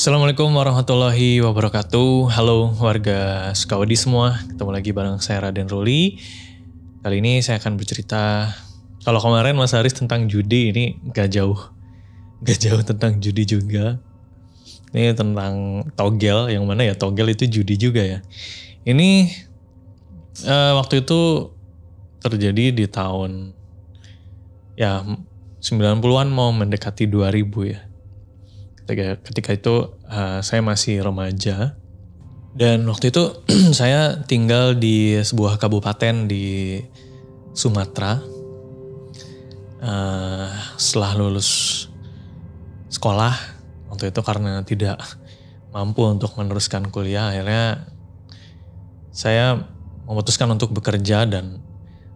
Assalamualaikum warahmatullahi wabarakatuh. Halo warga Sukawadi semua. Ketemu lagi bareng saya Raden Ruli. Kali ini saya akan bercerita. Kalau kemarin Mas Haris tentang judi, ini gak jauh tentang judi juga. Ini tentang togel, yang mana ya togel itu judi juga ya. Ini waktu itu terjadi di tahun ya 90-an mau mendekati 2000 ya. Ketika itu saya masih remaja dan waktu itu saya tinggal di sebuah kabupaten di Sumatera. Setelah lulus sekolah waktu itu karena tidak mampu untuk meneruskan kuliah, akhirnya saya memutuskan untuk bekerja, dan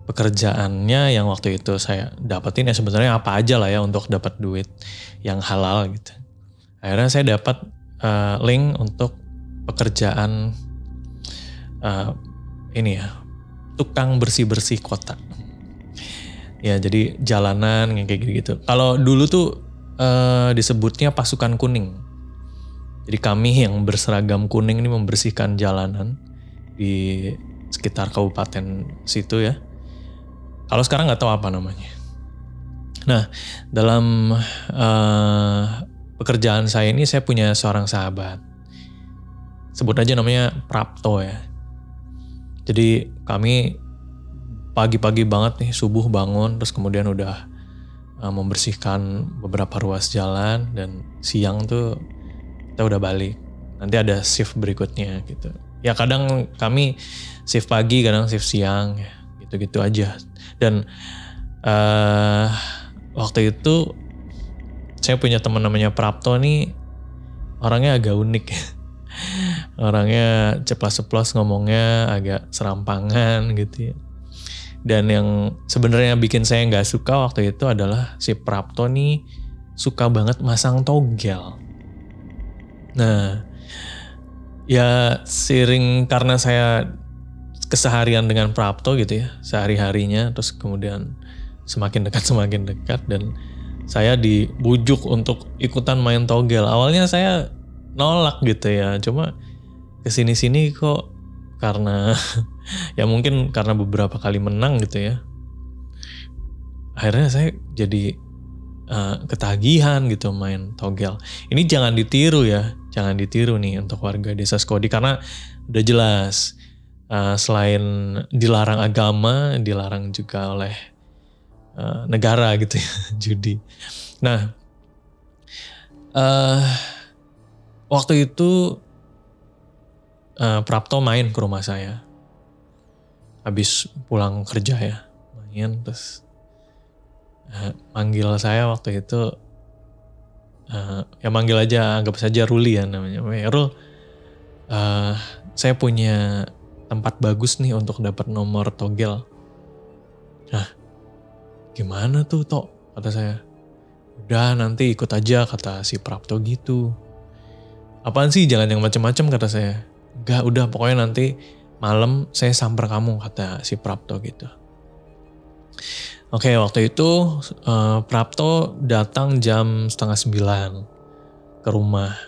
pekerjaannya yang waktu itu saya dapetin ya sebenarnya apa aja lah ya untuk dapat duit yang halal gitu. Akhirnya saya dapat link untuk pekerjaan ini ya, tukang bersih-bersih kota. Ya jadi jalanan kayak gitu. Kalau dulu tuh disebutnya pasukan kuning. Jadi kami yang berseragam kuning ini membersihkan jalanan di sekitar kabupaten situ ya. Kalau sekarang nggak tahu apa namanya. Nah dalam pekerjaan saya ini saya punya seorang sahabat. Sebut aja namanya Prapto ya. Jadi kami pagi-pagi banget nih subuh bangun, terus kemudian udah membersihkan beberapa ruas jalan, dan siang tuh kita udah balik. Nanti ada shift berikutnya gitu. Ya kadang kami shift pagi, kadang shift siang ya, gitu-gitu aja. Dan waktu itu saya punya teman namanya Prapto nih, orangnya agak unik. Orangnya ceplas-ceplos ngomongnya, agak serampangan gitu ya. Dan yang sebenarnya bikin saya nggak suka waktu itu adalah si Prapto nih suka banget masang togel. Nah, ya sering karena saya keseharian dengan Prapto gitu ya, sehari-harinya, terus kemudian semakin dekat dan saya dibujuk untuk ikutan main togel. Awalnya saya nolak gitu ya, cuma kesini-sini kok karena ya mungkin karena beberapa kali menang gitu ya. Akhirnya saya jadi ketagihan gitu main togel. Ini jangan ditiru ya, jangan ditiru nih untuk warga desa Sukawadi, karena udah jelas selain dilarang agama, dilarang juga oleh negara gitu ya, judi. Nah, waktu itu Prapto main ke rumah saya. Habis pulang kerja ya, main terus manggil saya waktu itu, ya manggil aja, anggap saja Ruli ya namanya. Rul, saya punya tempat bagus nih untuk dapat nomor togel. Nah, gimana tuh Tok, kata saya. Udah nanti ikut aja, kata si Prapto gitu. Apaan sih, jangan yang macem-macem, kata saya. Enggak, udah pokoknya nanti malam saya samper kamu, kata si Prapto gitu. Oke, waktu itu Prapto datang jam 8:30 ke rumah.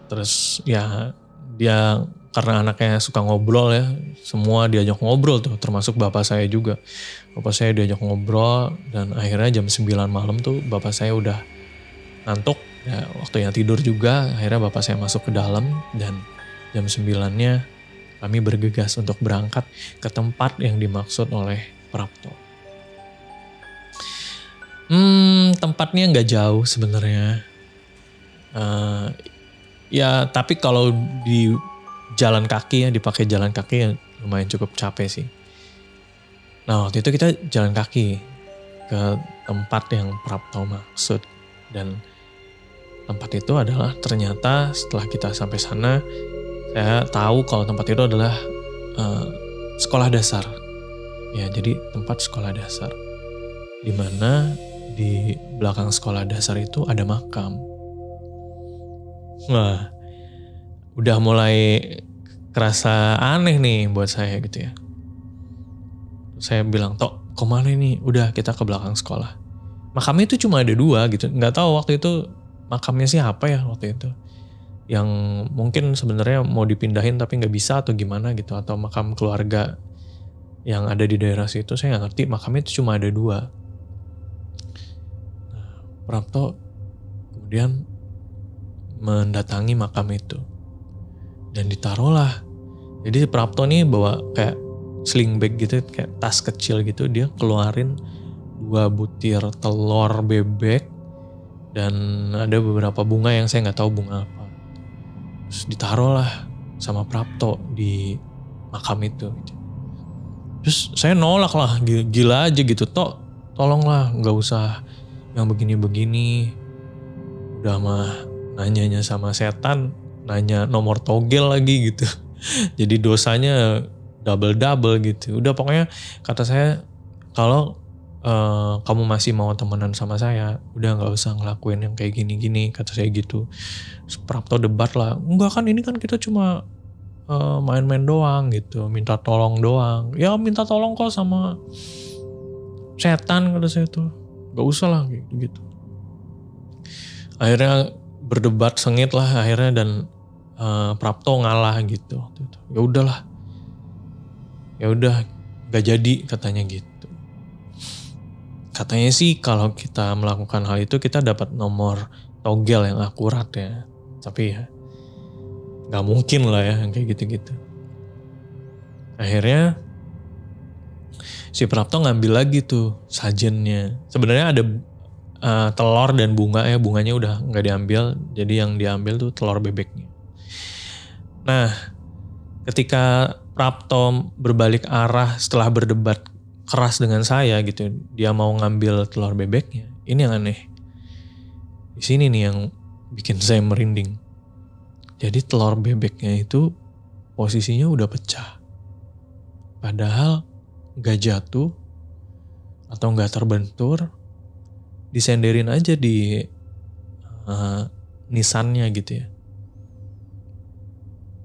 Terus ya dia karena anaknya suka ngobrol ya, semua diajak ngobrol tuh, termasuk bapak saya juga. Bapak saya diajak ngobrol, dan akhirnya jam 9 malam tuh bapak saya udah ngantuk. Ya, waktunya tidur juga, akhirnya bapak saya masuk ke dalam, dan jam 9-nya kami bergegas untuk berangkat ke tempat yang dimaksud oleh Prapto. Tempatnya nggak jauh sebenarnya. Ya tapi kalau di jalan kaki ya, dipakai jalan kaki ya lumayan cukup capek sih. Nah waktu itu kita jalan kaki ke tempat yang Prapto maksud, dan tempat itu adalah ternyata setelah kita sampai sana, saya tahu kalau tempat itu adalah sekolah dasar. Ya jadi tempat sekolah dasar, di mana di belakang sekolah dasar itu ada makam. Wah, udah mulai kerasa aneh nih buat saya gitu ya. Saya bilang, Tok, kemana ini? Udah, kita ke belakang sekolah. Makamnya itu cuma ada 2 gitu. Nggak tahu waktu itu makamnya siapa ya waktu itu. yang mungkin sebenarnya mau dipindahin tapi nggak bisa atau gimana gitu, atau makam keluarga yang ada di daerah situ, saya nggak ngerti. Makamnya itu cuma ada 2. Nah, Prapto kemudian mendatangi makam itu dan ditaruhlah. Jadi Prapto nih bawa kayak sling bag gitu, kayak tas kecil gitu, dia keluarin 2 butir telur bebek dan ada beberapa bunga yang saya nggak tahu bunga apa. Terus ditaruh lah sama Prapto di makam itu. Terus saya nolak lah, gila aja gitu. Tolonglah, nggak usah yang begini-begini. Udah mah nanyanya sama setan, nanya nomor togel lagi gitu. Jadi dosanya double gitu. Udah pokoknya kata saya, kalau kamu masih mau temenan sama saya, udah nggak usah ngelakuin yang kayak gini-gini, kata saya gitu. Prapto debat lah, enggak kan ini kan kita cuma main-main doang gitu, minta tolong doang. Ya minta tolong kok sama setan, kata saya tuh, nggak usah lah gitu. Akhirnya berdebat sengit lah akhirnya, dan Prapto ngalah gitu. Ya udah nggak jadi katanya gitu. Katanya sih kalau kita melakukan hal itu kita dapat nomor togel yang akurat ya. Tapi ya gak mungkin lah ya yang kayak gitu-gitu. Akhirnya si Prapto ngambil lagi tuh sajennya. Sebenarnya ada telur dan bunga ya. Bunganya udah gak diambil. Jadi yang diambil tuh telur bebeknya. Nah, ketika Prapto berbalik arah setelah berdebat keras dengan saya gitu, dia mau ngambil telur bebeknya. Ini yang aneh. Di sini nih yang bikin saya merinding. Jadi telur bebeknya itu posisinya udah pecah. Padahal gak jatuh atau gak terbentur, disenderin aja di nisannya gitu ya.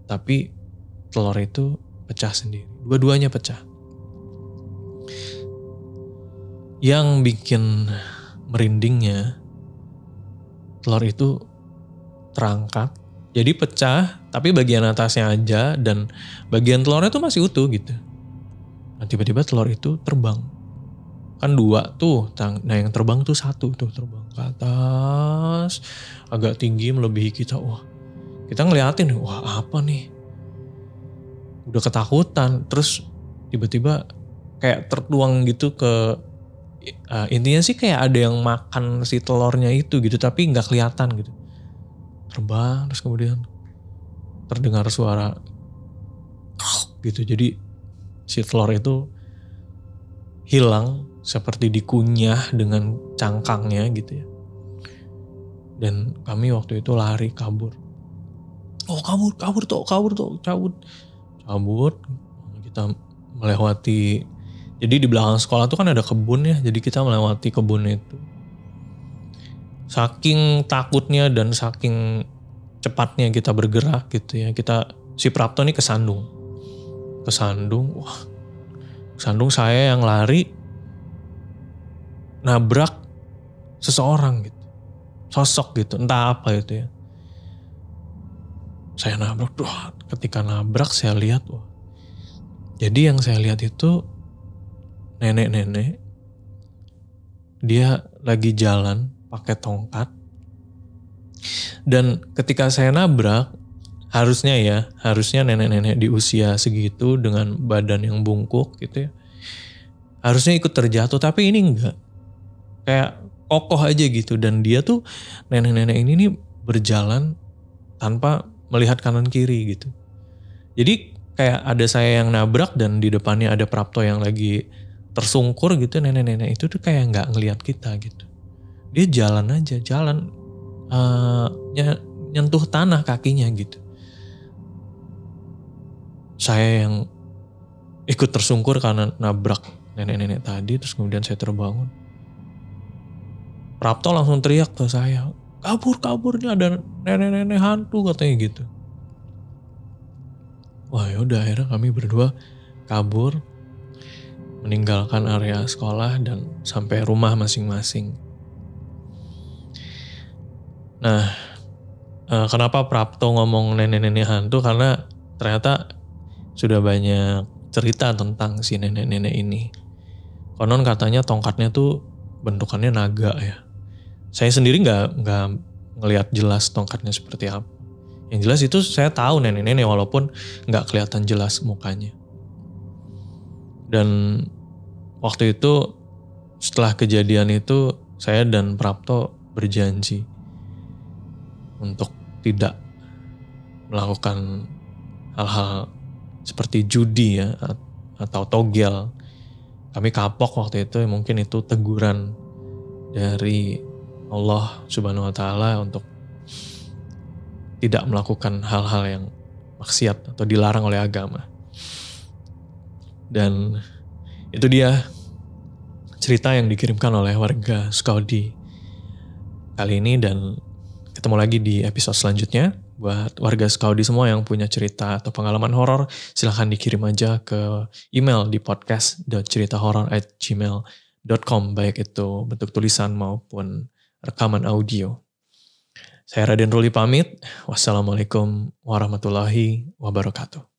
Tapi telur itu pecah sendiri. Dua-duanya pecah. Yang bikin merindingnya, telur itu terangkat, jadi pecah, tapi bagian atasnya aja dan bagian telurnya tuh masih utuh gitu. Nah tiba-tiba telur itu terbang. Kan 2 tuh, nah yang terbang tuh 1 tuh terbang ke atas, agak tinggi melebihi kita. Wah, kita ngeliatin, wah apa nih? Udah ketakutan, terus tiba-tiba kayak tertuang gitu ke intinya sih kayak ada yang makan si telurnya itu gitu, tapi nggak kelihatan gitu. Terbang terus kemudian terdengar suara gitu. Jadi si telur itu hilang seperti dikunyah dengan cangkangnya gitu ya. Dan kami waktu itu lari kabur. Oh kabur cabut. Kita melewati. Jadi di belakang sekolah tuh kan ada kebun ya, jadi kita melewati kebun itu. Saking takutnya dan saking cepatnya kita bergerak gitu ya, si Prapto nih kesandung. Wah, kesandung saya yang lari, nabrak seseorang gitu, sosok gitu, entah apa itu ya. Saya nabrak, ketika nabrak saya lihat, wah. Jadi yang saya lihat itu nenek-nenek, dia lagi jalan pakai tongkat. Dan ketika saya nabrak, harusnya nenek-nenek di usia segitu dengan badan yang bungkuk gitu ya, harusnya ikut terjatuh, tapi ini enggak. Kayak kokoh aja gitu, dan dia tuh nenek-nenek ini nih berjalan tanpa melihat kanan kiri gitu. Jadi kayak ada saya yang nabrak dan di depannya ada Prapto yang lagi tersungkur gitu, nenek-nenek itu tuh kayak nggak ngelihat kita gitu. Dia jalan aja, nyentuh tanah kakinya gitu. Saya yang ikut tersungkur karena nabrak nenek-nenek tadi, terus kemudian saya terbangun. Prapto langsung teriak ke saya, kaburnya ada nenek-nenek hantu katanya gitu. Wah yaudah, akhirnya kami berdua kabur, meninggalkan area sekolah dan sampai rumah masing-masing. Nah, kenapa Prapto ngomong nenek-nenek hantu, karena ternyata sudah banyak cerita tentang si nenek-nenek ini. Konon katanya tongkatnya tuh bentukannya naga ya. Saya sendiri nggak ngelihat jelas tongkatnya seperti apa. Yang jelas itu saya tahu nenek-nenek walaupun nggak kelihatan jelas mukanya. Dan waktu itu setelah kejadian itu saya dan Prapto berjanji untuk tidak melakukan hal-hal seperti judi ya atau togel. Kami kapok waktu itu, mungkin itu teguran dari Allah Subhanahu wa Ta'ala untuk tidak melakukan hal-hal yang maksiat atau dilarang oleh agama. Dan itu dia cerita yang dikirimkan oleh warga Skaudi kali ini, dan ketemu lagi di episode selanjutnya. Buat warga Skaudi semua yang punya cerita atau pengalaman horor, silahkan dikirim aja ke email di podcast.ceritahoror@gmail.com, baik itu bentuk tulisan maupun rekaman audio. Saya Raden Ruli pamit. Wassalamualaikum warahmatullahi wabarakatuh.